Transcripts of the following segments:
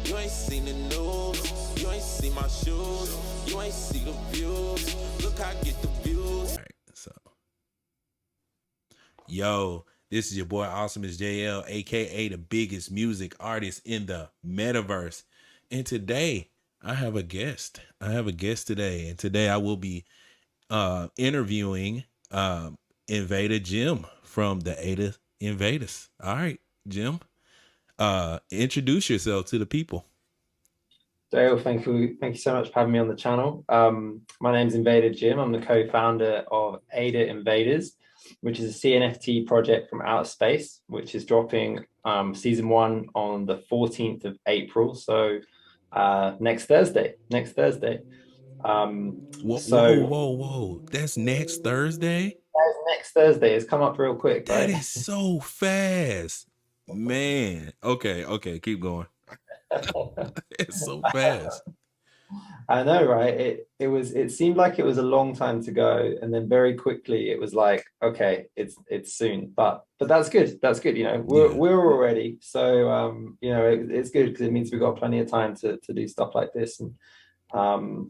You ain't seen the news, you ain't seen my shoes, you ain't see the views. Look, I get the views. All right, so yo, this is your boy Awesomeisjayell, aka the biggest music artist in the metaverse. And today I have a guest. Today, and today I will be interviewing Invada Jim from the Invadaz. All right, Jim. Introduce yourself to the people. Dale, thank you so much for having me on the channel. My name's Invada Jim. I'm the co-founder of Invadaz, which is a Cnft project from outer space, which is dropping season 1 on the 14th of April. So next Thursday. Whoa. That's next Thursday? That's next Thursday. It's come up real quick, That right? is so fast. Man. Okay, keep going. It's so fast. I know, right? It seemed like it was a long time to go, and then very quickly it was like, okay, it's soon. But that's good. That's good. You know, we're all ready. So you know, it's good because it means we've got plenty of time to do stuff like this and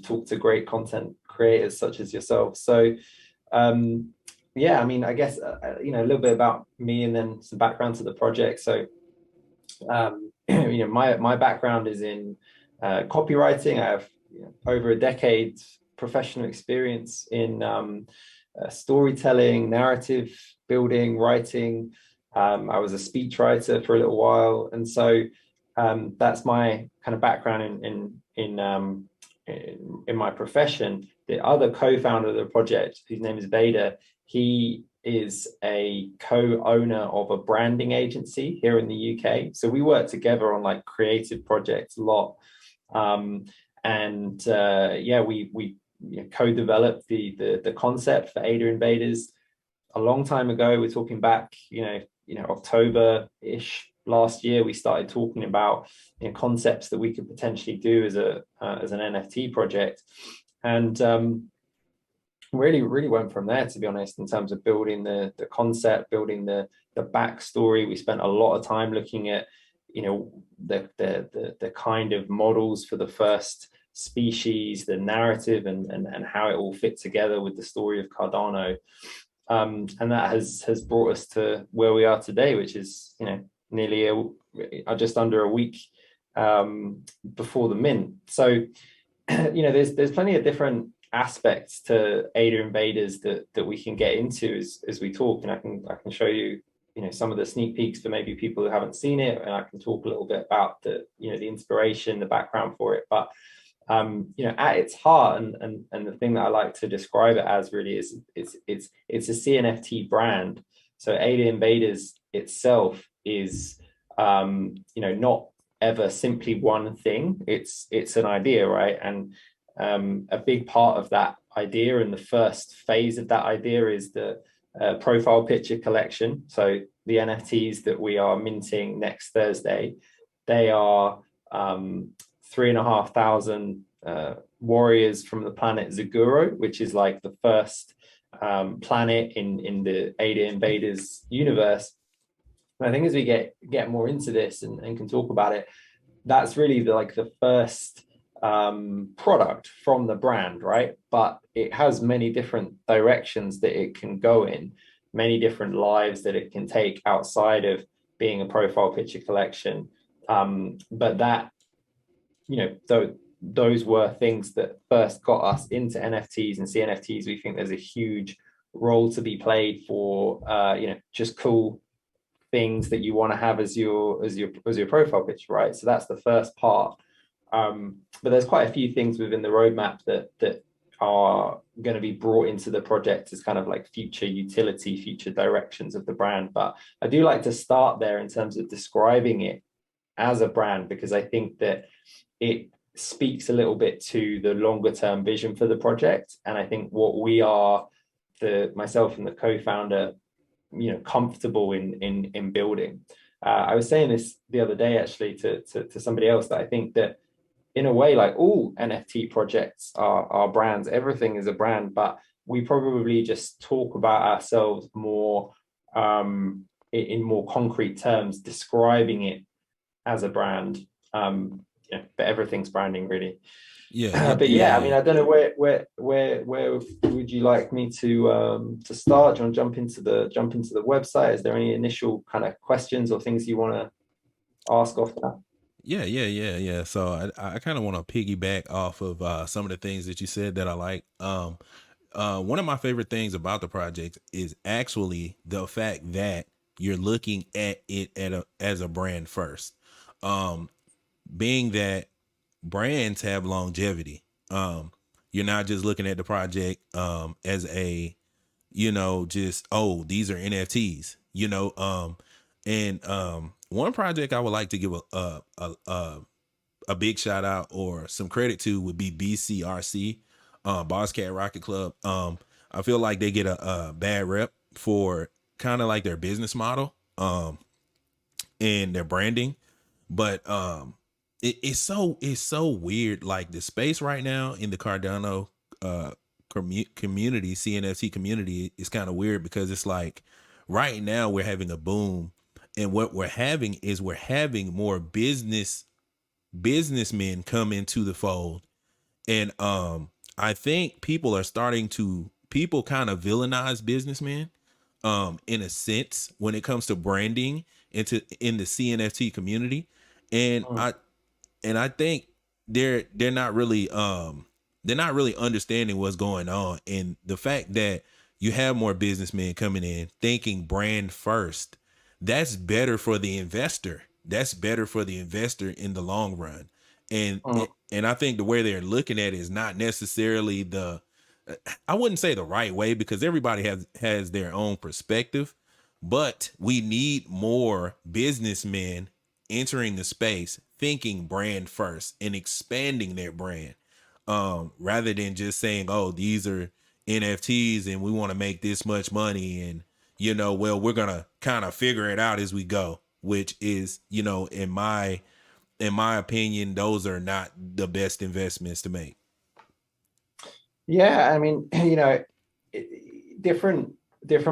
talk to great content creators such as yourself. So yeah, I mean, I guess you know, a little bit about me and then some background to the project. So you know, my background is in copywriting. I have over a decade professional experience in storytelling, narrative building, writing. I was a speechwriter for a little while, and so that's my kind of background in my profession. The other co-founder of the project, whose name is Veda, he is a co-owner of a branding agency here in the UK. So we work together on like creative projects a lot. Yeah, we co-developed the concept for Invadaz a long time ago. We're talking back, you know, October-ish last year. We started talking about concepts that we could potentially do as an NFT project, and really went from there, to be honest, in terms of building the concept, building the backstory. We spent a lot of time looking at the kind of models for the first species, the narrative, and how it all fit together with the story of Cardano, and that has brought us to where we are today, which is nearly just under a week before the mint. So there's plenty of different aspects to Invadaz that we can get into as we talk, and I can show you some of the sneak peeks for maybe people who haven't seen it, and I can talk a little bit about the inspiration, the background for it. But at its heart, and the thing that I like to describe it as really is it's a CNFT brand. So Invadaz itself is not ever simply one thing. It's an idea, right? And a big part of that idea, and the first phase of that idea, is the profile picture collection. So the NFTs that we are minting next Thursday, they are 3,500 warriors from the planet Zaguro, which is like the first planet in the Invadaz universe. And I think as we get more into this and can talk about it, that's really the first product from the brand, right? But it has many different directions that it can go in, many different lives that it can take outside of being a profile picture collection. But that, those were things that first got us into NFTs and CNFTs. We think there's a huge role to be played for just cool things that you want to have as your profile picture, right? So that's the first part. But there's quite a few things within the roadmap that are going to be brought into the project as kind of like future utility, future directions of the brand. But I do like to start there in terms of describing it as a brand, because I think that it speaks a little bit to the longer term vision for the project. And I think what we are, myself and the co-founder, comfortable in building. I was saying this the other day actually to somebody else, that I think that in a way, like, all NFT projects are brands. Everything is a brand, but we probably just talk about ourselves more in more concrete terms, describing it as a brand. but everything's branding really. Yeah, But yeah, I mean, I don't know where would you like me to start? Do you want to jump into the website? Is there any initial kind of questions or things you want to ask off that? Yeah. So I kind of want to piggyback off of some of the things that you said that I like. One of my favorite things about the project is actually the fact that you're looking at it as a brand first. Um, Being that brands have longevity. You're not just looking at the project as a, just, oh, these are NFTs, and one project I would like to give a big shout out or some credit to would be BCRC, Boss Cat Rocket Club. I feel like they get a bad rep for kind of like their business model and their branding, but it's so weird. Like the space right now in the Cardano community, CNFT community, is kind of weird because it's like right now we're having a boom, and what we're having more businessmen come into the fold. And I think people kind of villainize businessmen in a sense when it comes to branding in the CNFT community. And Mm, I think they're not really understanding what's going on, and the fact that you have more businessmen coming in thinking brand first, that's better for the investor. That's better for the investor in the long run. And mm, and I think the way they're looking at it is not necessarily I wouldn't say the right way, because everybody has their own perspective, but we need more businessmen entering the space thinking brand first and expanding their brand, rather than just saying, oh, these are NFTs and we want to make this much money, and well, we're gonna kind of figure it out as we go, which is, in my opinion, those are not the best investments to make. yeah, I mean, different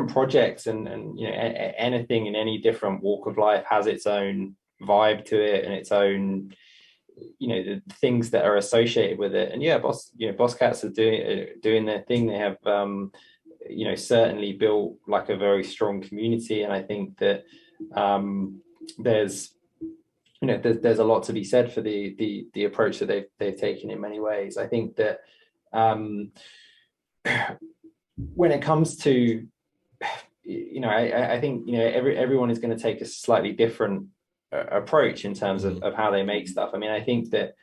projects and anything in any different walk of life has its own vibe to it and its own the things that are associated with it. And yeah, boss cats are doing their thing. They have certainly built like a very strong community, and I think that there's there's a lot to be said for the approach that they've taken in many ways. I think that when it comes to I think everyone is going to take a slightly different approach in terms of how they make stuff. I mean, I think that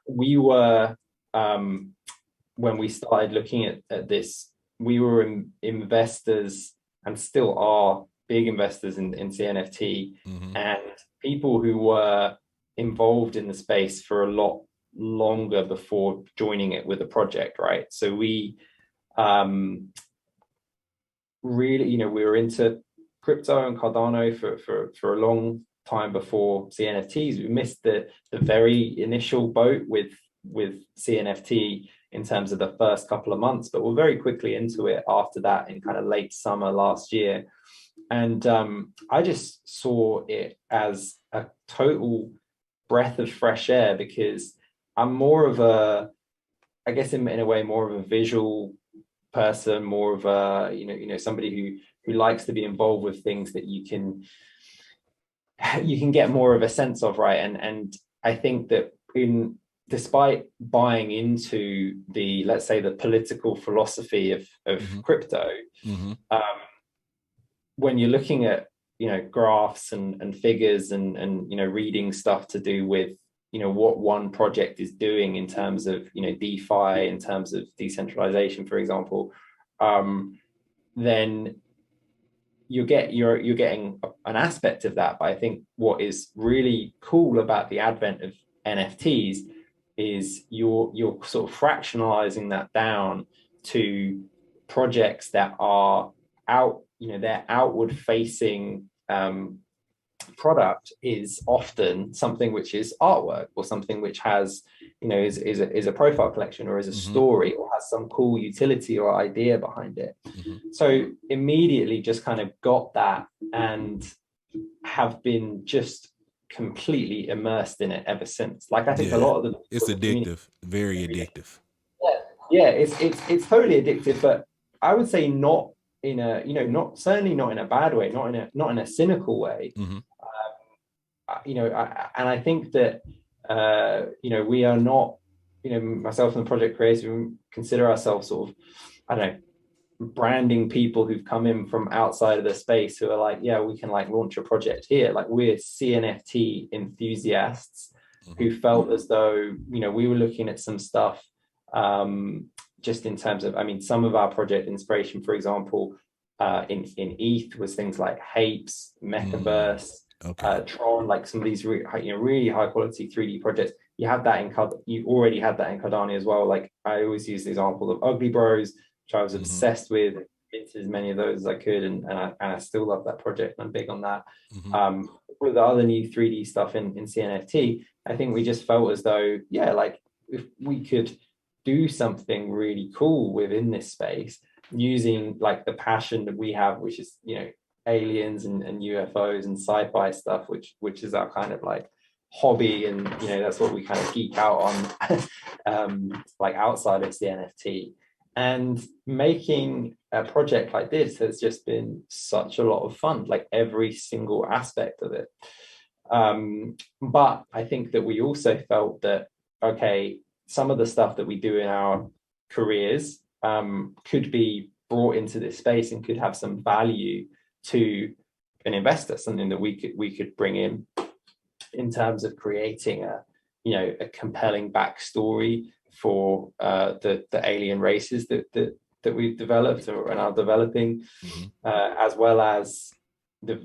we were when we started looking at this, we were investors and still are big investors in CNFT, and people who were involved in the space for a lot longer before joining it with a project, right? So we really, we were into crypto and Cardano for a long time before CNFTs. We missed the very initial boat with CNFT in terms of the first couple of months, but we're very quickly into it after that in kind of late summer last year. And I just saw it as a total breath of fresh air, because I'm more of a, I guess in a way, more of a visual person, more of a somebody who likes to be involved with things that you can get more of a sense of, right? And I think that despite buying into the, let's say, the political philosophy of crypto, when you're looking at graphs and figures and reading stuff to do with what one project is doing in terms of DeFi, in terms of decentralization, for example, then you're getting an aspect of that. But I think what is really cool about the advent of NFTs is you're sort of fractionalizing that down to projects that are their outward facing product is often something which is artwork, or something which has is a profile collection, or is a story, or has some cool utility or idea behind it. So immediately just kind of got that, and have been just completely immersed in it ever since. Like I think a Yeah. lot of It's the community, addictive. Very addictive. yeah, yeah, it's totally addictive, but I would say not in a, not, certainly not in a bad way, not in a cynical way. Hmm. And I think that we are not, myself and the project creators, we consider ourselves sort of, I don't know, branding people who've come in from outside of the space who are like, yeah, we can like launch a project here. Like we're Cnft enthusiasts Hmm. who felt as though, we were looking at some stuff, just in terms of, I mean, some of our project inspiration, for example, in ETH was things like Hapes, Mm. Mechaverse, Okay. Tron, like some of these really high quality 3D projects. You have that in you already had that in Cardano as well. Like I always use the example of Ugly Bros, which I was Hmm. obsessed with, into as many of those as I could, and I still love that project. I'm big on that. Hmm. With the other new 3D stuff in CNFT, I think we just felt as though, yeah, like if we could do something really cool within this space using like the passion that we have, which is, aliens and UFOs and sci-fi stuff, which is our kind of like hobby, and that's what we kind of geek out on, like outside of the NFT. And making a project like this has just been such a lot of fun, like every single aspect of it. But I think that we also felt that, okay, some of the stuff that we do in our careers could be brought into this space and could have some value to an investor, something that we could bring in terms of creating a compelling backstory for the alien races that we've developed or and are developing, Hmm. as well as the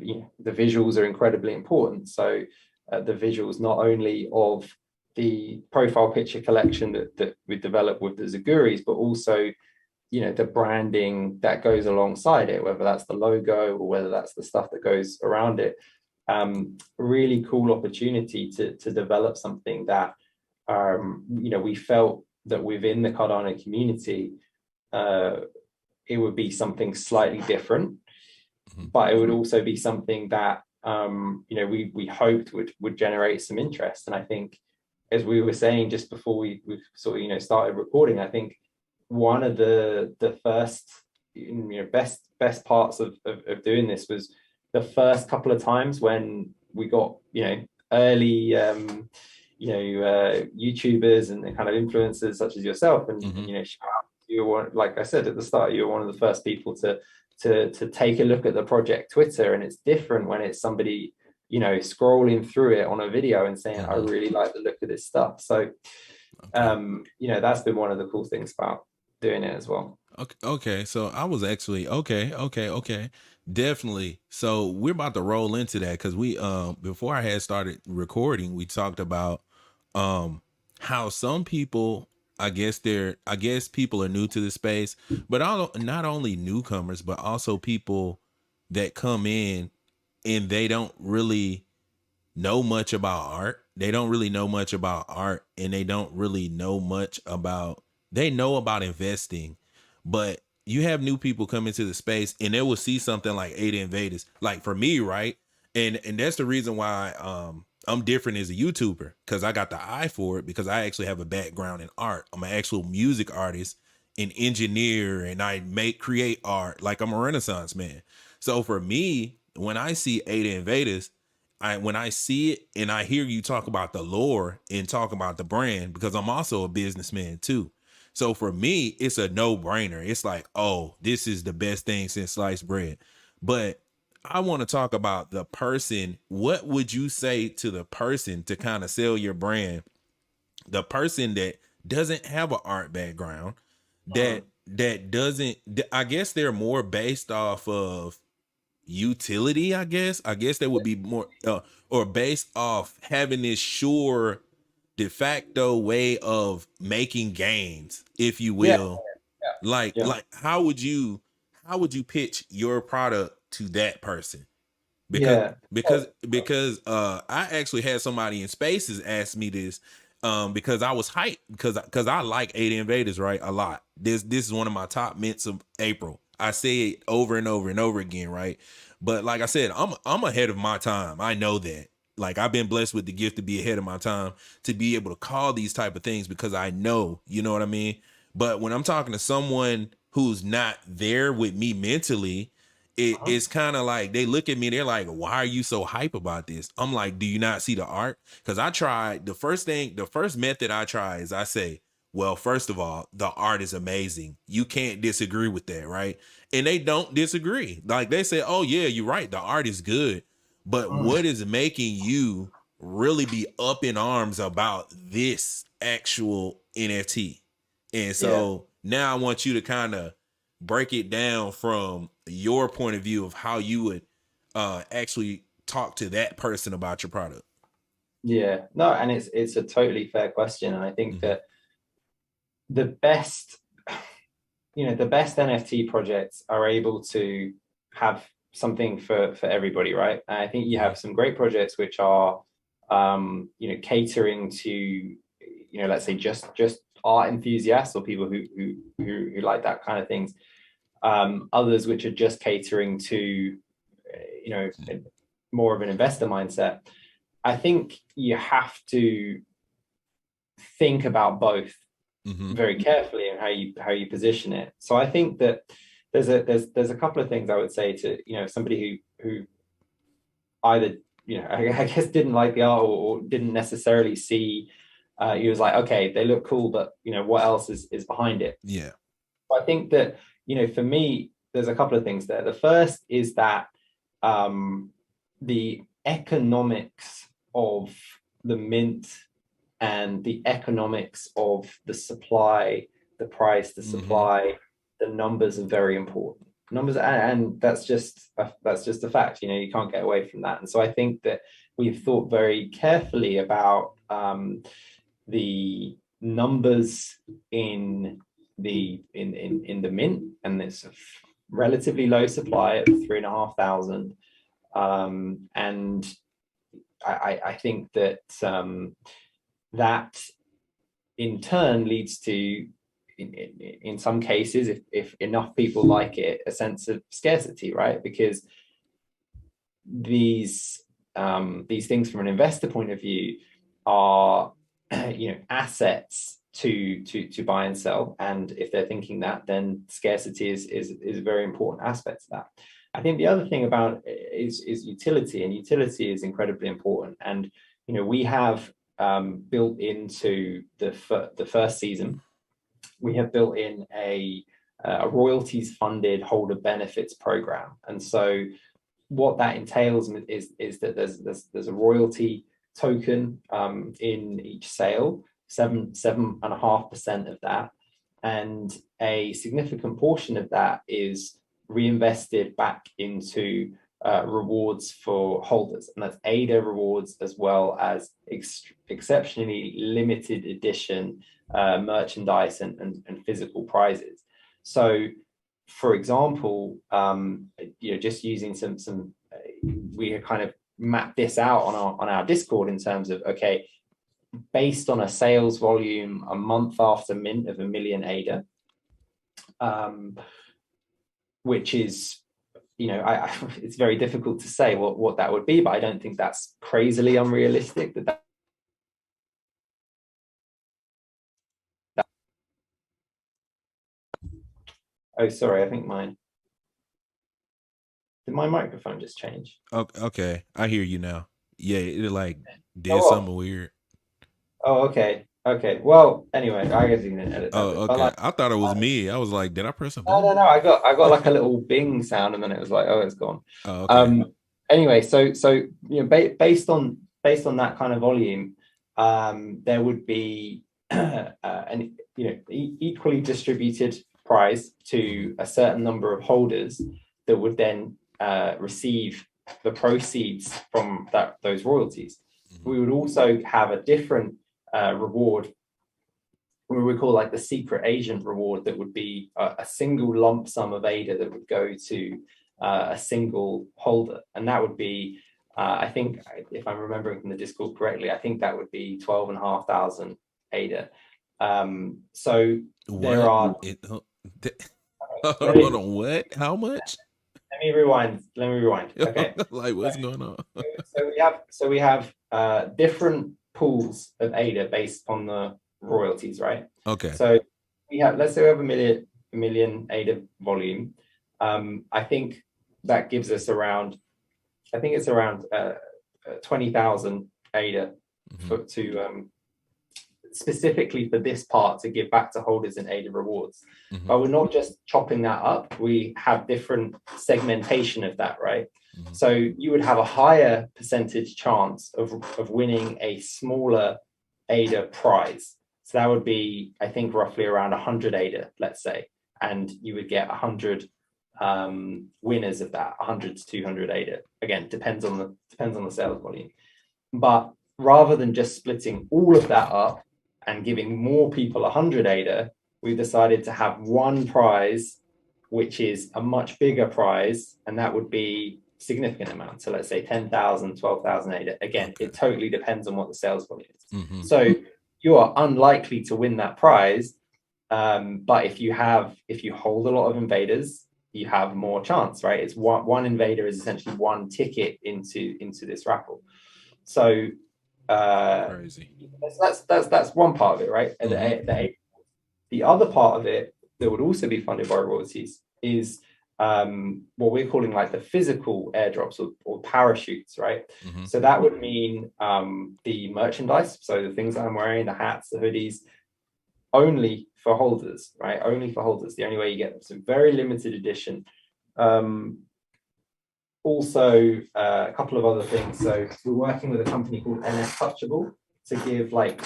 visuals are incredibly important. So the visuals not only of the profile picture collection that we developed with the Zaguris, but also the branding that goes alongside it, whether that's the logo or whether that's the stuff that goes around it. Really cool opportunity to develop something that we felt that within the Cardano community, uh, it would be something slightly different, Hmm. but it would also be something that we hoped would generate some interest. And I think, as we were saying just before we sort of started recording, I think one of the first best parts of doing this was the first couple of times when we got early YouTubers and kind of influencers such as yourself, and Hmm. shout out, you were one, like I said at the start, you were one of the first people to take a look at the project Twitter, and it's different when it's somebody scrolling through it on a video and saying, I Hmm. really like the look of this stuff. So Okay. that's been one of the cool things about doing it as well. Okay. Okay. So I was actually okay. Okay. Okay. Definitely. So we're about to roll into that because we before I had started recording, we talked about um how some people, I guess people are new to the space, but not only newcomers but also people that come in and they don't really know much about art. They don't really know much about art, and they don't really know much about, they know about investing, but you have new people come into the space and they will see something like Ada Invaders. Like for me, right? And that's the reason why I'm different as a YouTuber, because I got the eye for it, because I actually have a background in art. I'm an actual music artist, an engineer, and I create art. Like I'm a Renaissance man. So for me, when I see Ada Invaders, when I see it and I hear you talk about the lore and talk about the brand, because I'm also a businessman too. So for me, it's a no-brainer. It's like, oh, this is the best thing since sliced bread. But I want to talk about the person. What would you say to the person to kind of sell your brand? The person that doesn't have an art background, Mm. that doesn't, I guess they're more based off of utility. I guess that would be more or based off having this sure de facto way of making gains, if you Yeah, will. like yeah, like how would you pitch your product to that person? because yeah, I actually had somebody in spaces ask me this, because I was hyped, because I like Ada Invaders, right, a lot. This is one of my top mints of April. I say it over and over and over again, right? But like I said, I'm ahead of my time. I know that. Like I've been blessed with the gift to be ahead of my time, to be able to call these type of things because I know, you know what I mean? But when I'm talking to someone who's not there with me mentally, Uh-huh. it's kind of like they look at me, they're like, why are you so hype about this? I'm like, do you not see the art? Because I tried the first method I try is I say, well, first of all, the art is amazing. You can't disagree with that, right? And they don't disagree. Like they say, oh yeah, you're right. The art is good. But Mm. what is making you really be up in arms about this actual NFT? And Yeah. so now I want you to kind of break it down from your point of view of how you would actually talk to that person about your product. Yeah. No, and it's a totally fair question. And I think Mm-hmm. that the best, the best NFT projects are able to have something for everybody, right? And I think you Mm-hmm. have some great projects which are catering to, let's say just art enthusiasts or people who like that kind of things. Others which are just catering to, you know, more of an investor mindset. I think you have to think about both Mm-hmm. very carefully and how you position it. So I think that there's a couple of things I would say to somebody who either I guess didn't like the art or didn't necessarily see. He was like, okay, they look cool, but what else is behind it? Yeah. I think that for me, there's a couple of things there. The first is that um, the economics of the mint and the economics of the supply, the price, the Mm-hmm. supply, the numbers are very important. Numbers, and that's just a fact. You can't get away from that. And so I think that we've thought very carefully about the numbers in the mint, and it's a relatively low supply of 3,500. And I think that that in turn leads to, in some cases, if enough people like it, a sense of scarcity, right? Because these things from an investor point of view are assets to buy and sell, and if they're thinking that, then scarcity is a very important aspect of that. I think the other thing about is utility, and utility is incredibly important. And we have built into the first season, we have built in a royalties funded holder benefits program. And so what that entails is that there's a royalty token in each sale, 7.5% of that, and a significant portion of that is reinvested back into rewards for holders, and that's ADA rewards as well as exceptionally limited edition merchandise and physical prizes. So, for example, just using some, we kind of mapped this out on our Discord in terms of, okay, based on a sales volume a month after mint of 1 million ADA, which is, it's very difficult to say what that would be, but I don't think that's crazily unrealistic. Oh, sorry, I think did my microphone just change? Okay. I hear you now. Yeah, it like did Oh, something weird. oh, okay, okay. Well, anyway, I guess you can edit that Oh, bit. But okay. like, I thought it was me. I was like, did I press a no, button? no, no. I got like a little bing sound, and then it was like, oh, it's gone. Oh, okay. Um. Anyway, so based on that kind of volume, there would be an equally distributed prize Mm-hmm. to a certain number of holders that would then receive the proceeds from those royalties. Mm-hmm. We would also have a different reward, we call like the secret agent reward, that would be a single lump sum of ADA that would go to a single holder. And that would be, I think, if I'm remembering from the Discord correctly, I think that would be 12,500 ADA. So there What? are, Hold on. What? How much? Let me rewind. Okay. Like, what's going on? So we have different pools of ADA based on the royalties, right? Okay. So let's say we have a million ADA volume. I think that gives us around, I think it's around 20,000 ADA to specifically for this part to give back to holders in ADA rewards. But we're not just chopping that up. We have different segmentation of that, right? So you would have a higher percentage chance of winning a smaller ADA prize. So that would be, I think, roughly around 100 ADA, let's say, and you would get 100 winners of that, 100 to 200 ADA. Again, depends on the sales volume. But rather than just splitting all of that up and giving more people 100 ADA, we've decided to have one prize, which is a much bigger prize, and that would be significant amount. So let's say 10,000, 12,000 ADA. Again, it totally depends on what the sales volume is. So you are unlikely to win that prize. But if you hold a lot of invaders, you have more chance, right? It's one invader is essentially one ticket into this raffle. So Crazy. that's one part of it, right? The other part of it that would also be funded by royalties is what we're calling like the physical airdrops or parachutes, right? So that would mean the merchandise, so the things that I'm wearing, the hats, the hoodies, only for holders, right? Only for holders, the only way you get them. So very limited edition. Also, a couple of other things. So we're working with a company called NS Touchable to give like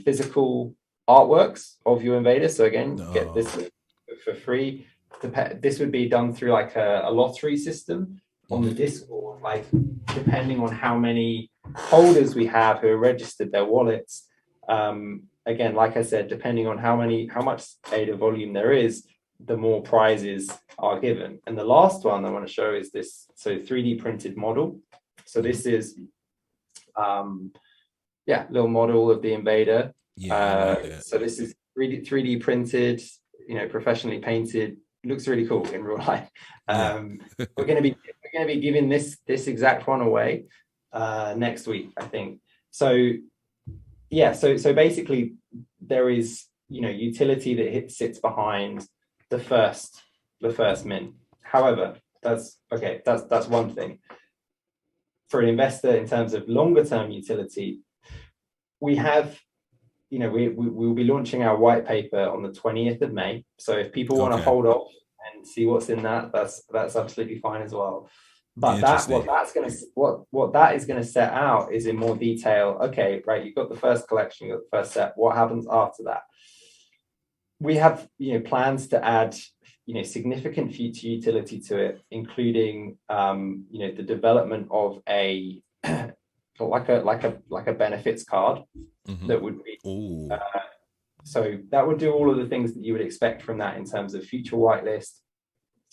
physical artworks of your invader. So again, get this for free. This would be done through like a lottery system on the Discord, like depending on how many holders we have who are registered their wallets. Again, like I said, depending on how much ADA volume there is, the more prizes are given. And the last one I want to show is this 3D printed model. So this is little model of the invader. So this is 3D printed, professionally painted. Looks really cool in real life. We're going to be giving this exact one away next week, I think. So basically there is utility that sits behind the first mint. However, that's one thing. For an investor, in terms of longer term utility, we have we will be launching our white paper on the 20th of May. So if people want to hold off and see what's in that, that's absolutely fine as well. But what that is going to set out is in more detail. Okay, right, you've got the first collection, you've got the first set. What happens after that? We have plans to add significant future utility to it, including the development of a like a benefits card that would be so that would do all of the things that you would expect from that in terms of future whitelist,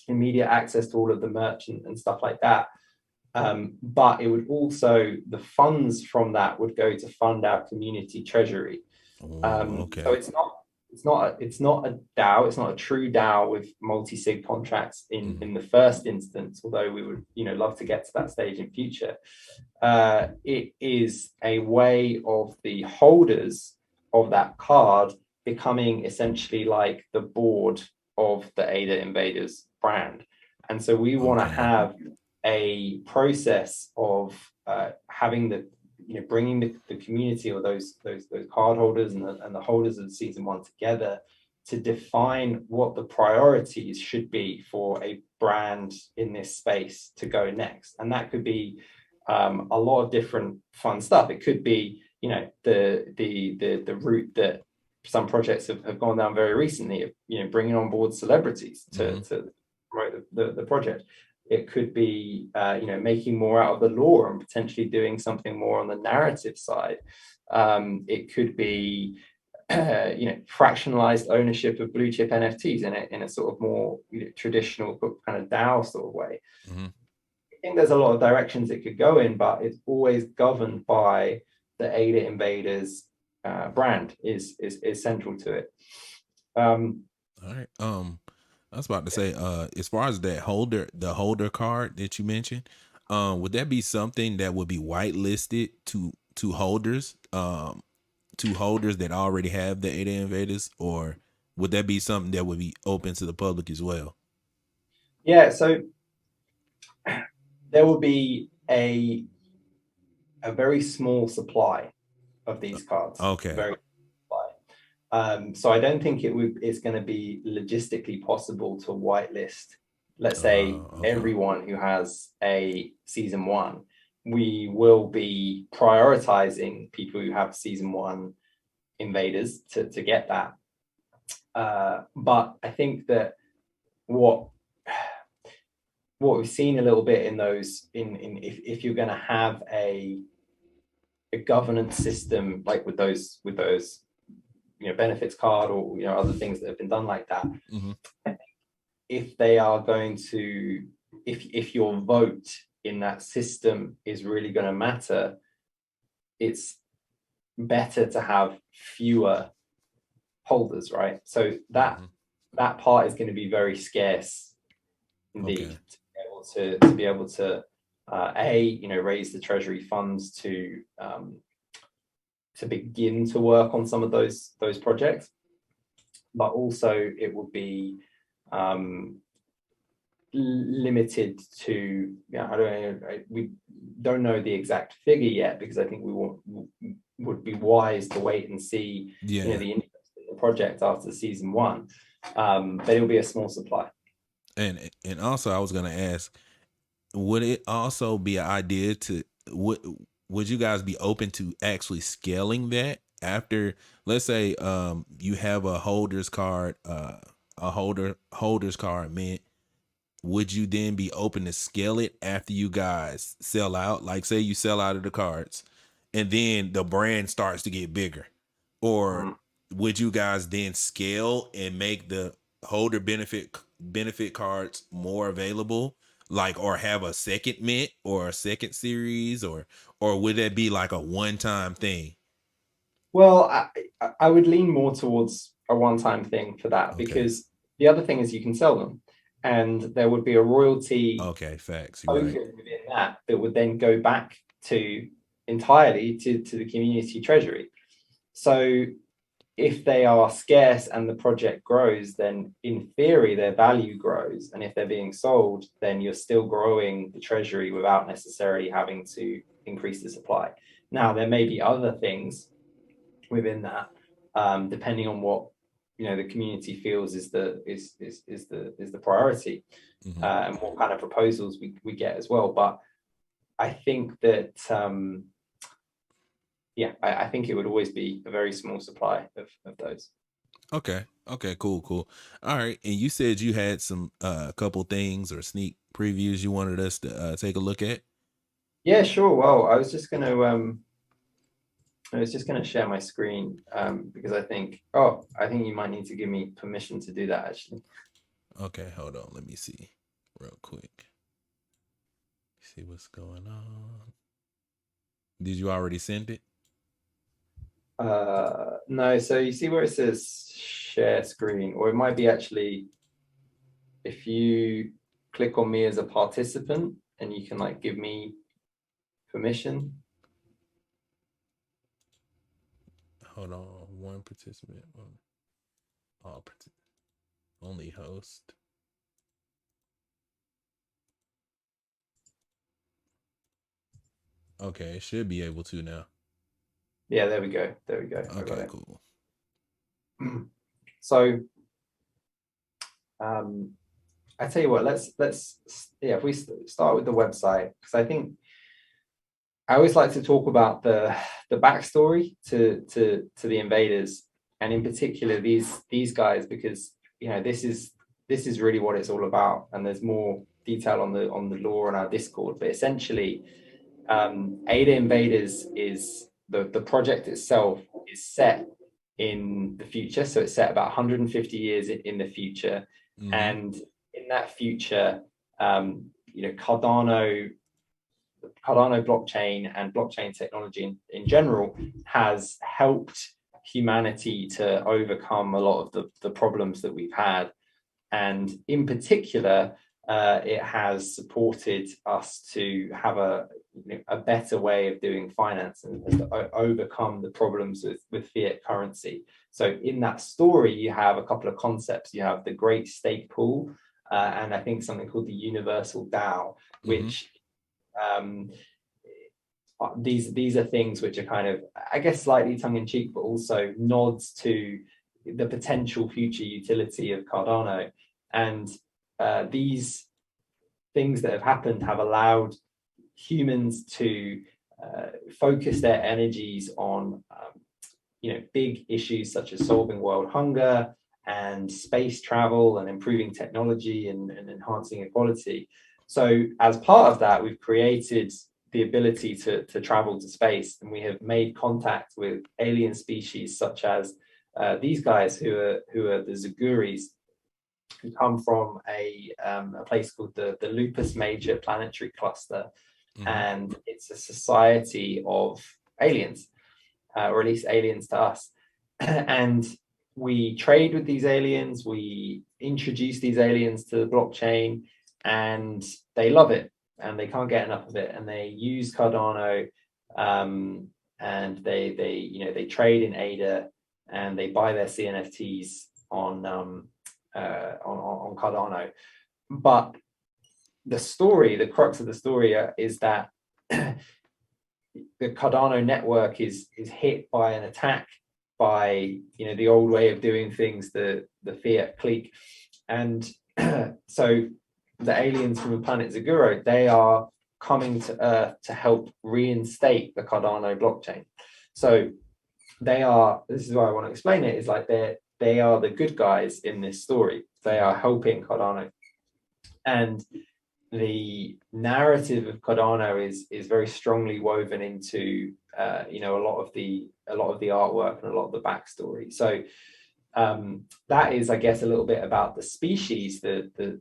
immediate access to all of the merch and stuff like that. But it would also, the funds from that would go to fund our community treasury. So it's not a DAO. It's not a true DAO with multi-sig contracts in the first instance, although we would love to get to that stage in future. It is a way of the holders of that card becoming essentially like the board of the ADA Invaders brand. And so we want to have a process of having bringing the community or those card holders and the holders of season one together to define what the priorities should be for a brand in this space to go next. And that could be a lot of different fun stuff. It could be the route that some projects have gone down very recently of bringing on board celebrities to promote the project. It could be making more out of the lore and potentially doing something more on the narrative side. It could be fractionalized ownership of blue chip NFTs in a sort of more traditional kind of DAO sort of way. I think there's a lot of directions it could go in, but it's always governed by the ADA Invaders brand is central to it. All right. I was about to say, as far as the holder card that you mentioned, would that be something that would be whitelisted to holders, to holders that already have the Ada Invaders, or would that be something that would be open to the public as well? Yeah, so there will be a very small supply of these cards. Okay. Very supply. So I don't think it's going to be logistically possible to whitelist, let's say, Okay. everyone who has a season one. We will be prioritizing people who have season one invaders to get that. But I think that what we've seen a little bit in those in if you're going to have a governance system like with those benefits card or other things that have been done like that, Mm-hmm. if they are going to if your vote in that system is really going to matter, it's better to have fewer holders, right? So that part is going to be very scarce indeed. Okay. To be able to raise the treasury funds to begin to work on some of those projects, but also it will be limited to, we don't know the exact figure yet, because I think would be wise to wait and see the interest in the project after season one, but it'll be a small supply. And also I was gonna ask, would it also be an idea to would you guys be open to actually scaling that after, let's say, you have a holder's card, holder's card mint? Would you then be open to scale it after you guys sell out? Like, say you sell out of the cards and then the brand starts to get bigger, or would you guys then scale and make the holder benefit cards more available, like, or have a second mint or a second series, or would that be like a one-time thing? Well, I would lean more towards a one-time thing for that, Okay. because the other thing is you can sell them, and there would be a royalty Okay, facts. You're right. token within that would then go back to entirely to the community treasury. So if they are scarce and the project grows, then in theory their value grows, and if they're being sold, then you're still growing the treasury without necessarily having to increase the supply. Now there may be other things within that, depending on what the community feels is the priority, and what kind of proposals we get as well. But I think that I think it would always be a very small supply of those. Okay. Okay. Cool. All right. And you said you had some couple things or sneak previews you wanted us to take a look at. Yeah, sure. Well, I was just gonna share my screen, because I think you might need to give me permission to do that actually. Okay. Hold on. Let me see real quick. See what's going on. Did you already send it? No, so you see where it says share screen, or it might be actually if you click on me as a participant and you can like give me permission. Hold on. One participant. All only host. Okay. It should be able to now. Yeah, there we go. There we go. I got Okay. it. Cool. So I tell you what, let's if we start with the website, because I think I always like to talk about the backstory to the invaders, and in particular these guys, because this is really what it's all about. And there's more detail on the lore on our Discord, but essentially, Ada Invaders is the project itself is set in the future, so it's set about 150 years in the future, and in that future, Cardano blockchain and blockchain technology in general has helped humanity to overcome a lot of the problems that we've had. And in particular, it has supported us to have a better way of doing finance and to overcome the problems with fiat currency. So in that story, you have a couple of concepts. You have the great stake pool, and I think something called the universal DAO, which these are things which are kind of, I guess, slightly tongue-in-cheek, but also nods to the potential future utility of Cardano. And these things that have happened have allowed humans to focus their energies on big issues such as solving world hunger and space travel and improving technology and enhancing equality. So as part of that, we've created the ability to travel to space, and we have made contact with alien species such as these guys who are the Zaguris, who come from a place called the Lupus Major Planetary Cluster, and it's a society of aliens, or at least aliens to us. And we trade with these aliens, we introduce these aliens to the blockchain, and they love it, and they can't get enough of it, and they use Cardano, and they trade in ADA, and they buy their CNFTs on Cardano. But the crux of the story is that the Cardano network is hit by an attack by the old way of doing things, the fiat clique, and so the aliens from the planet Zaguro, they are coming to Earth to help reinstate the Cardano blockchain. So this is why I want to explain it, is like they are the good guys in this story. They are helping Cardano. And the narrative of Cardano is very strongly woven into a lot of the artwork and a lot of the backstory. So that is, I guess, a little bit about the species, the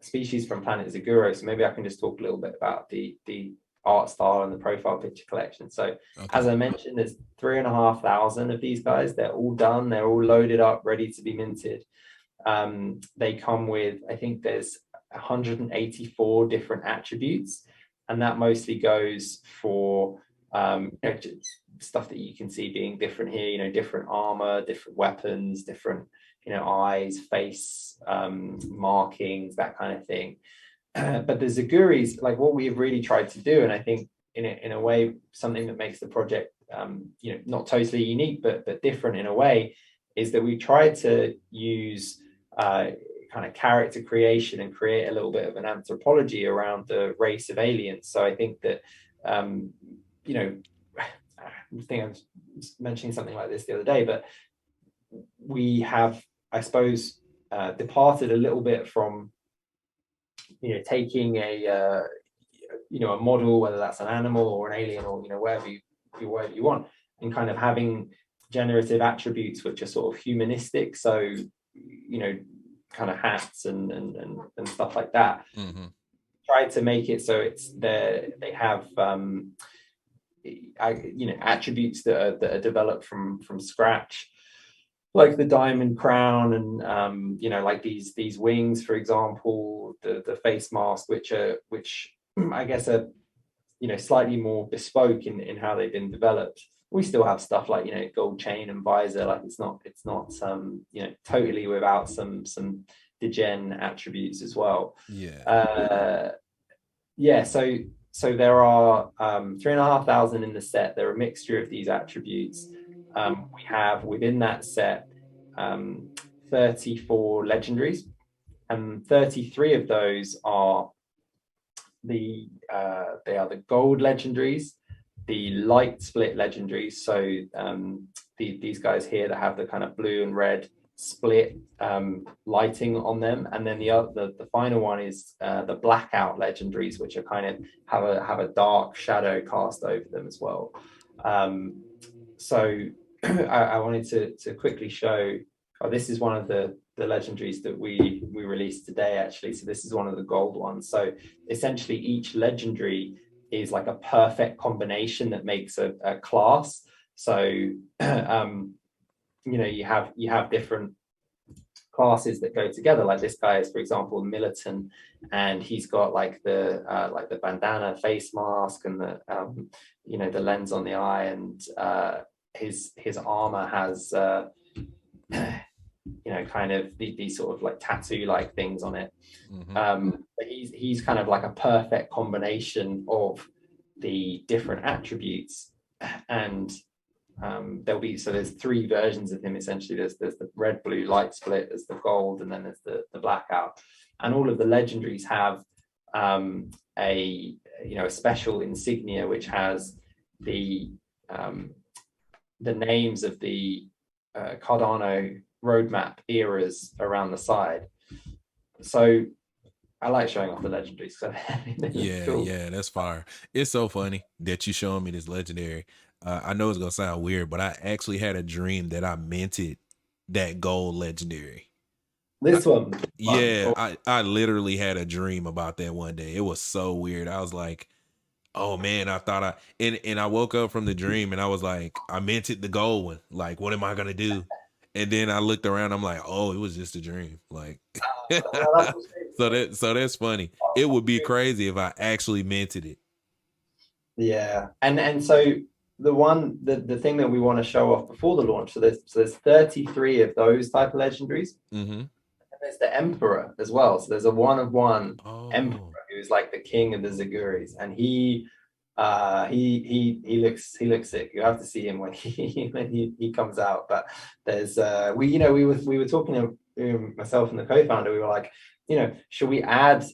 species from planet Zaguro. So maybe I can just talk a little bit about the art style and the profile picture collection. So as I mentioned, there's 3,500 of these guys. They're all done, they're all loaded up, ready to be minted. They come with, I think there's 184 different attributes, and that mostly goes for stuff that you can see being different here, different armor, different weapons, different eyes, face markings, that kind of thing. But the Zaguris, like what we have really tried to do, and I think in a way something that makes the project not totally unique but different in a way, is that we tried to use kind of character creation and create a little bit of an anthropology around the race of aliens. So I think that I think I was mentioning something like this the other day, but we have, I suppose, departed a little bit from taking a model, whether that's an animal or an alien or wherever you want, and kind of having generative attributes which are sort of humanistic. So kind of hats and stuff like that. Tried to make it so it's they have attributes that are developed from scratch, like the diamond crown and like these wings, for example, the face mask, which I guess are slightly more bespoke in how they've been developed. We still have stuff like gold chain and visor, like it's not totally without some degen attributes as well. So there are 3,500 in the set. They're a mixture of these attributes. We have within that set 34 legendaries, and 33 of those are they are the gold legendaries, the light split legendaries. So these guys here that have the kind of blue and red split lighting on them, and then the final one is the blackout legendaries, which are kind of have a dark shadow cast over them as well. So I wanted to quickly show. This is one of the legendaries that we released today, actually. So this is one of the gold ones. So essentially each legendary is like a perfect combination that makes a class. So you have different classes that go together. Like this guy is, for example, militant, and he's got like the bandana face mask and the the lens on the eye, and his armor has kind of these sort of like tattoo like things on it. But he's kind of like a perfect combination of the different attributes. And there's 3 versions of him essentially. There's the red blue light split, there's the gold, and then there's the blackout. And all of the legendaries have a special insignia which has the names of the Cardano roadmap eras around the side. So I like showing off the legendaries. So yeah, that's fire. It's so funny that you showing me this legendary. I know it's gonna sound weird, but I actually had a dream that I minted that gold legendary. This one, yeah, I literally had a dream about that one day. It was so weird. I was like, oh man, I thought and I woke up from the dream and I was like, I minted the gold one. Like, what am I gonna do? And then I looked around, I'm like, oh, it was just a dream. Like so that's funny. It would be crazy if I actually minted it. Yeah. And so the thing that we want to show off before the launch, so there's 33 of those type of legendaries. And there's the Emperor as well. So there's a 1 of 1 Emperor who's like the king of the Zaguris, and he looks sick. You have to see him when he comes out. But there's we were talking to myself and the co-founder. We were like, should we add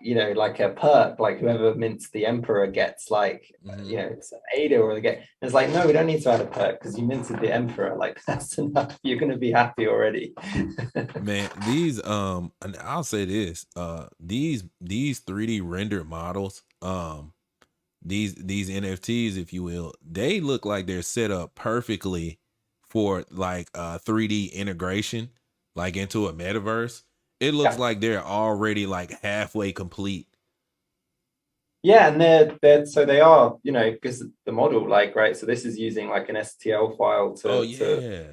like a perk, like whoever mints the Emperor gets like it's an ADA, or they get. And it's like, no, we don't need to add a perk because you minted the Emperor. Like that's enough. You're gonna be happy already. Man, these and I'll say this, these 3D rendered models, these NFTs, if you will, they look like they're set up perfectly for like 3D integration, like into a metaverse. It looks like they're already like halfway complete. Yeah, and they are, because the model, like, right, so this is using like an STL file to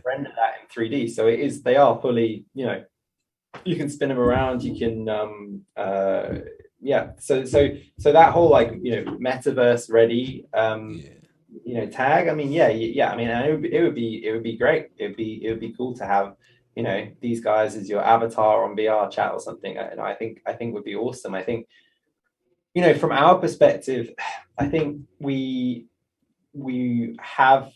render that in 3D. So they are fully, you can spin them around, you can so that whole like metaverse ready tag. I mean, I mean, and it would be great. It would be cool to have these guys as your avatar on VR chat or something. I think would be awesome. I think from our perspective, I think we have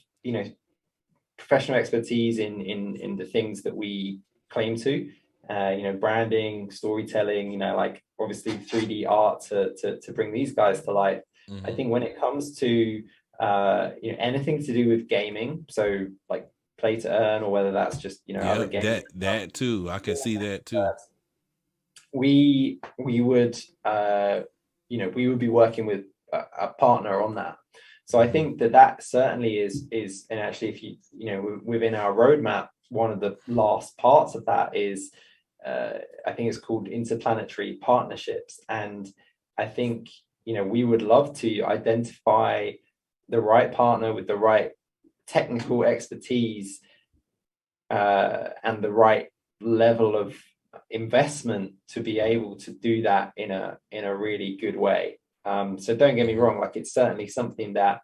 professional expertise in the things that we claim to. Branding, storytelling, like obviously 3D art to bring these guys to life. I think when it comes to anything to do with gaming, so like play to earn, or whether that's just other games, that too, I can see that too. We would we would be working with a partner on that. So I think that certainly is, and actually if you within our roadmap, one of the last parts of that is I think it's called interplanetary partnerships. And I think we would love to identify the right partner with the right technical expertise and the right level of investment to be able to do that in a really good way. So don't get me wrong, like it's certainly something that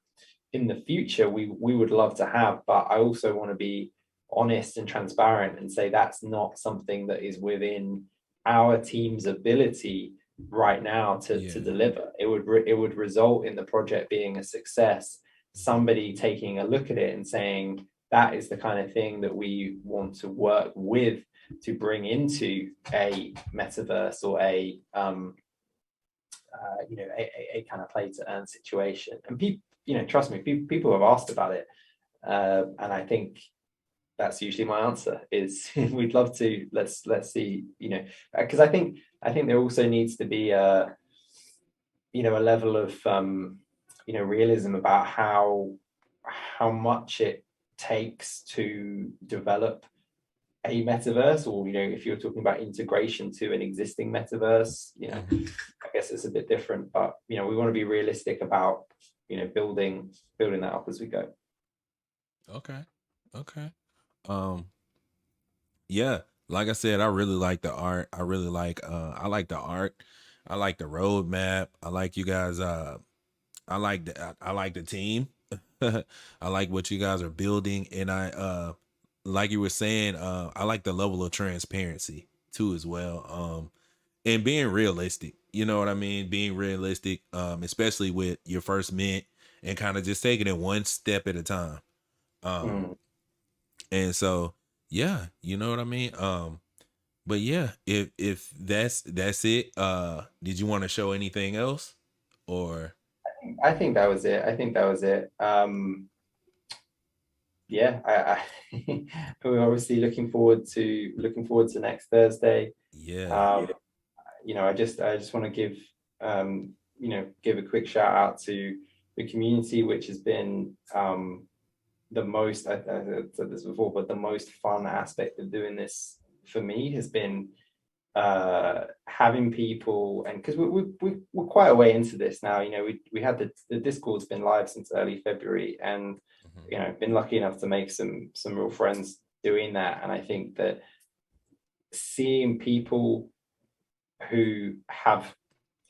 in the future we would love to have, but I also want to be honest and transparent and say that's not something that is within our team's ability right now to deliver. It would result in the project being a success, somebody taking a look at it and saying that is the kind of thing that we want to work with to bring into a metaverse or a kind of play to earn situation. And people, trust me, people have asked about it, and I think that's usually my answer is we'd love to. Let's see, because I think there also needs to be a level of realism about how much it takes to develop a metaverse, or if you're talking about integration to an existing metaverse, I guess it's a bit different, but we want to be realistic about building that up as we go. Okay. Yeah, Like I said, I really like the art. I like the art. I like the roadmap. I like you guys. I like the team. I like what you guys are building, and like you were saying, I like the level of transparency too as well. And being realistic. You know what I mean? Being realistic, especially with your first mint, and kind of just taking it one step at a time. Um, Mm. and so yeah, you know what I mean? But yeah, if that's it, did you want to show anything else? Or I think that was it. I think that was it. Yeah, we're obviously looking forward to next Thursday. yeah, Um, I just want to give a quick shout out to the community, which has been the most, I said this before, but the most fun aspect of doing this for me has been having people, and because we're quite a way into this now. We had the Discord's been live since early February, and mhm, been lucky enough to make some real friends doing that. And I think that seeing people who have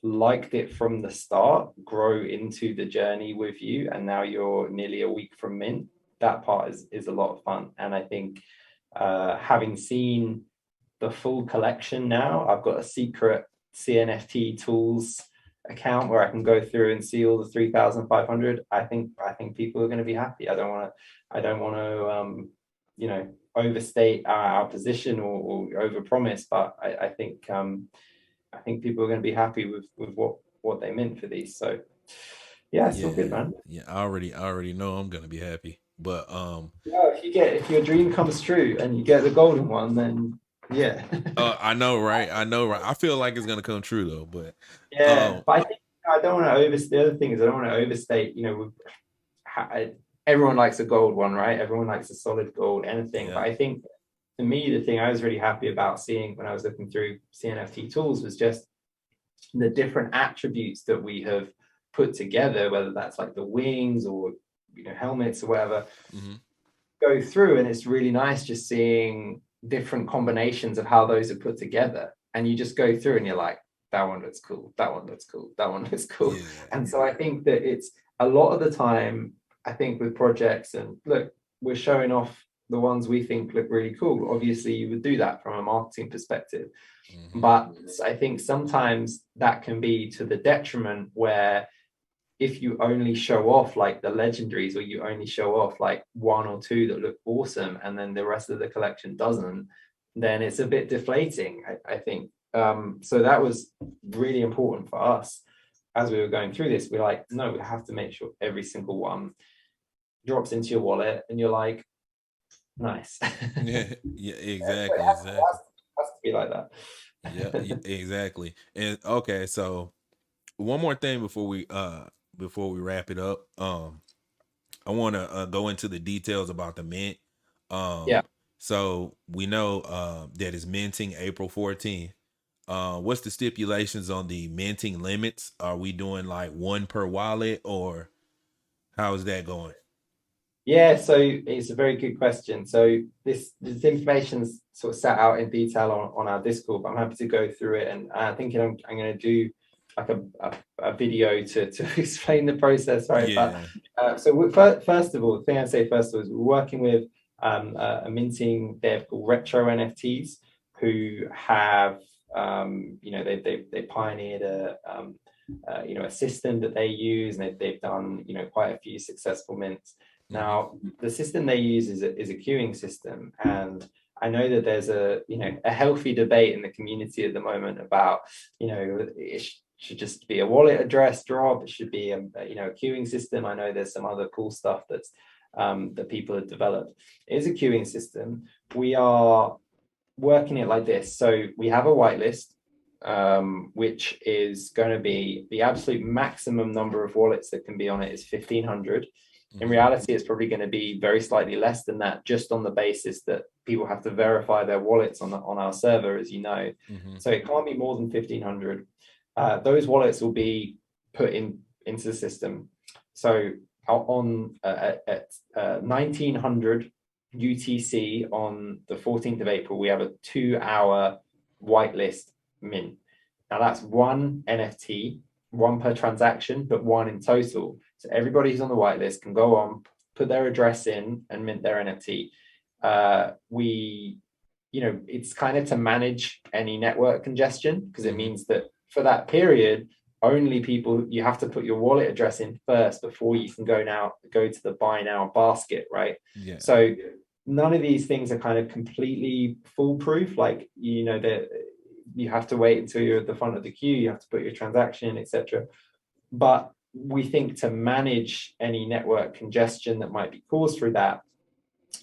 liked it from the start grow into the journey with you, and now you're nearly a week from mint, that part is a lot of fun. And I think having seen the full collection now, I've got a secret Cnft tools account where I can go through and see all the 3,500. I think people are going to be happy. I don't want to overstate our position or overpromise, but I think people are going to be happy with what they meant for these. So yeah, it's all good, yeah, man. yeah. I already know I'm gonna be happy. But Yeah, if your dream comes true and you get the golden one, then yeah. I know, right? I know, right? I feel like it's gonna come true though. But Yeah, um, but I think I don't want to overstate. The other thing is I don't want to overstate. Everyone likes a gold one, right? Everyone likes a solid gold, anything. But yeah, I think for me, the thing I was really happy about seeing when I was looking through CNFT tools was just the different attributes that we have put together, whether that's like the wings or helmets or whatever, hmm, go through, and it's really nice just seeing different combinations of how those are put together. And you just go through and you're like, that one looks cool, that one looks cool, that one looks cool. yeah, And so I think that it's a lot of the time, I think with projects, and look, we're showing off the ones we think look really cool. Obviously, you would do that from a marketing perspective. hmm, But I think sometimes that can be to the detriment where if you only show off like the legendaries, or you only show off like one or two that look awesome and then the rest of the collection doesn't, then it's a bit deflating, I think. So that was really important for us as we were going through this. We're like, no, we have to make sure every single one drops into your wallet and you're like, nice. yeah, yeah, It exactly, exactly. has to be like that. Yeah, exactly. And okay, so one more thing before we wrap it up. I want to go into the details about the mint. Yeah. So we know that it's minting April 14th. What's the stipulations on the minting limits? Are we doing like one per wallet, or how is that going? Yeah, so it's a very good question. So this information's sort of set out in detail on our Discord, but I'm happy to go through it. And I think I'm going to do like a video to explain the process, right? But Yeah. first of all, the thing I'd say first of all is we're working with a minting dev called Retro NFTs, who have they pioneered a system that they use, and they've done quite a few successful mints. Hmm. Now, the system they use is a queuing system, and I know that there's a healthy debate in the community at the moment about it should just be a wallet address drop. It should be a queuing system. I know there's some other cool stuff that people have developed. It is a queuing system. We are working it like this. So we have a whitelist, which is going to be the absolute maximum number of wallets that can be on it is 1,500. In Hmm. reality, it's probably going to be very slightly less than that, just on the basis that people have to verify their wallets on our server, as you know. Hmm. So it can't be more than 1,500. Those wallets will be put into the system. So at 1,900 UTC on the 14th of April, we have a 2-hour whitelist mint. Now that's one NFT, one per transaction, but one in total. So everybody who's on the whitelist can go on, put their address in, and mint their NFT. It's kind of to manage any network congestion, because it means that for that period, only people, you have to put your wallet address in first before you can go to the buy now basket, right? Yeah. So none of these things are kind of completely foolproof. Like, that you have to wait until you're at the front of the queue, you have to put your transaction in, etc. But we think to manage any network congestion that might be caused through that,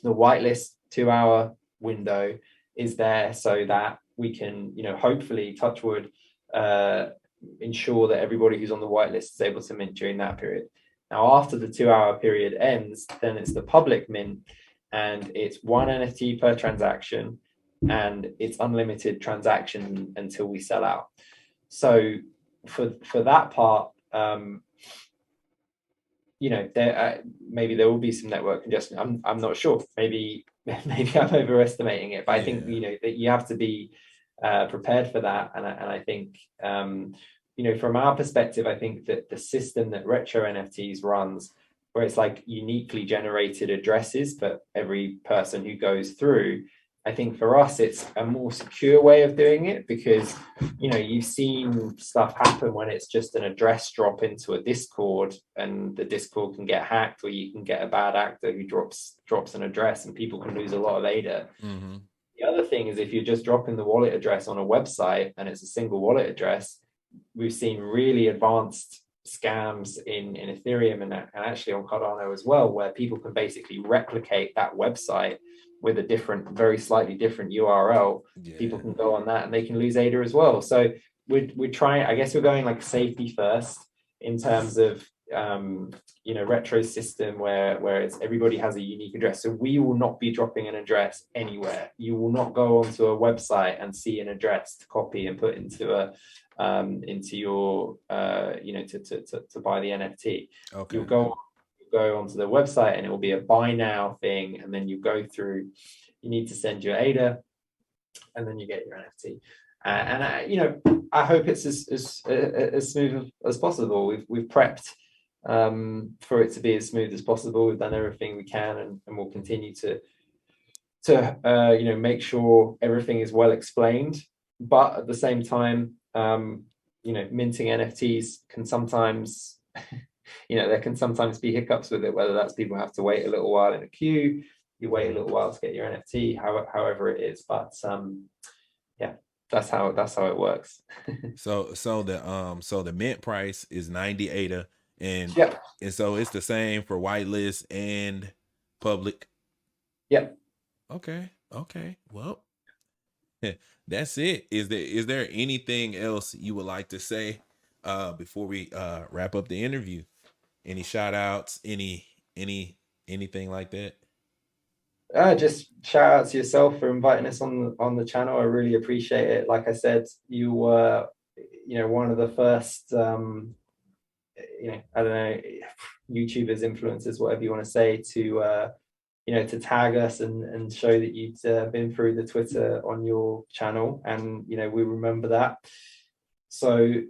the whitelist 2-hour window is there so that we can, hopefully, touch wood, ensure that everybody who's on the whitelist is able to mint during that period. Now, after the 2-hour period ends, then it's the public mint, and it's one NFT per transaction, and it's unlimited transaction until we sell out. So for that part, maybe there will be some network congestion. I'm not sure. Maybe I'm overestimating it, but I think that you have to be prepared for that. And I think from our perspective, I think that the system that Retro NFTs runs, where it's like uniquely generated addresses for every person who goes through, I think for us it's a more secure way of doing it, because you've seen stuff happen when it's just an address drop into a Discord, and the Discord can get hacked, or you can get a bad actor who drops an address, and people can lose a lot of ADA. Mm-hmm. The other thing is, if you're just dropping the wallet address on a website and it's a single wallet address, we've seen really advanced scams in Ethereum and actually on Cardano as well, where people can basically replicate that website with a very slightly different URL. Yeah. People can go on that and they can lose ADA as well. So we're trying, I guess we're going like safety first in terms of Retro's system where it's everybody has a unique address. So we will not be dropping an address anywhere. You will not go onto a website and see an address to copy and put into your to buy the NFT. Okay. You'll go onto the website and it will be a buy now thing, and then you go through, you need to send your ADA, and then you get your NFT. I hope it's as smooth as possible. We've prepped for it to be as smooth as possible. We've done everything we can, and we'll continue to make sure everything is well explained. But at the same time, minting NFTs can sometimes there can sometimes be hiccups with it, whether that's people have to wait a little while in a queue, you wait a little while to get your NFT, however it is. But that's how it works. So the mint price is 90 ADA, and so it's the same for whitelist and public. Yep. Okay. Well, that's it. Is there anything else you would like to say before we wrap up the interview? Any shout outs, anything like that? Just shout out to yourself for inviting us on the channel. I really appreciate it. Like I said, you were one of the first I don't know, YouTubers, influencers, whatever you want to say, to tag us and show that you'd been through the Twitter on your channel, and we remember that. So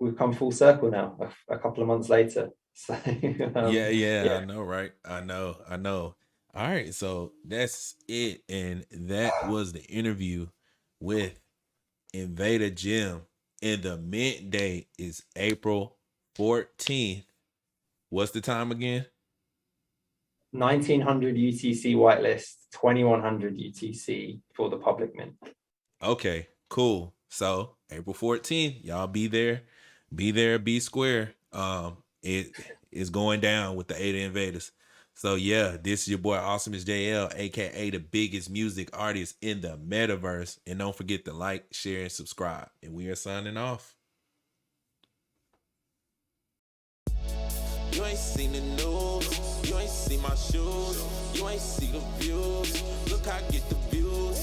we've come full circle now, a couple of months later. So yeah, I know, right? I know. All right, so that's it, and that was the interview with Invadaz, and the mint date is April 14th. What's the time again? 1900 UTC whitelist, 2100 UTC for the public mint. Okay, cool. So April 14th, y'all be there, be square. It is going down with the ADA Invadaz. So yeah, this is your boy Awesomeisjayell, aka the biggest music artist in the metaverse. And don't forget to like, share, and subscribe. And we are signing off. You ain't seen the news, you ain't seen my shoes, you ain't see the views. Look, I get the views.